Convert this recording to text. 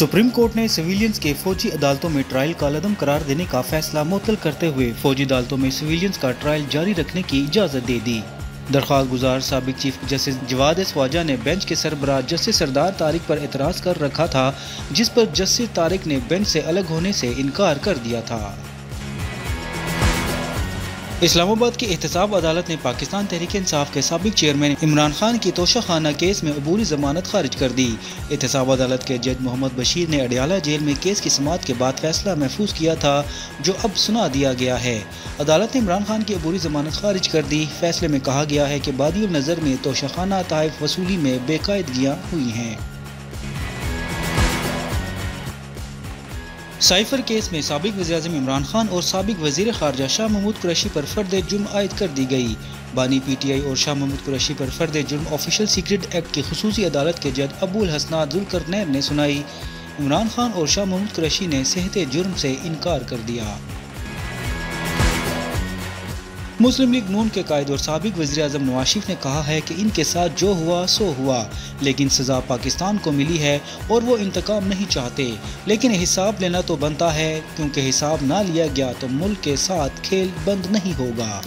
Supreme court ने civilians के फौजी अदालतों में ट्रायल कालअदम करार देने का फैसला मुअत्तल करते हुए फौजी अदालतों में सिविलियंस का ट्रायल जारी रखने की इजाज़त दे दी। दरख्वास्त गुजार साबिक chief justice Jawad S Khawaja ने बेंच के सरबराह जस्टिस सरदार तारिक पर एतराज़ कर रखा था, जिस पर जस्टिस तारिक ने बेंच से अलग होने से इनकार कर दिया था। इस्लामाबाद की एहतसाब अदालत ने पाकिस्तान तहरीक इंसाफ के साबिक चेयरमैन इमरान खान की तोशाखाना केस में अबूरी जमानत खारिज कर दी। एहतसाब अदालत के जज मोहम्मद बशीर ने अडियाला जेल में केस की समाअत के बाद फैसला महफूज किया था, जो अब सुना दिया गया है। अदालत ने इमरान खान की अबूरी जमानत खारिज कर दी। फैसले में कहा गया है कि बादियुल नज़र में तोशाखाना तहफ़ वसूली में बेकायदगियाँ हुई हैं। साइफर केस में साबिक वज़ीर-ए-आज़म इमरान खान और साबिक वज़ीर ख़ारजा शाह महमूद कुरैशी पर फर्द जुर्म आयद कर दी गई। बानी PTI और शाह महमूद कुरैशी पर फर्द जुर्म ऑफिशियल सीक्रेट एक्ट की खुसूसी अदालत के जज अबुल हसनात जुल्करनैन ने सुनाई। इमरान खान और शाह महमूद कुरैशी ने सेहते जुर्म से इनकार कर दिया। मुस्लिम लीग नून के कायद और साबिक वज़ीर-ए-आज़म नवाज शरीफ ने कहा है कि इनके साथ जो हुआ सो हुआ, लेकिन सज़ा पाकिस्तान को मिली है और वो इंतकाम नहीं चाहते, लेकिन हिसाब लेना तो बनता है, क्योंकि हिसाब ना लिया गया तो मुल्क के साथ खेल बंद नहीं होगा।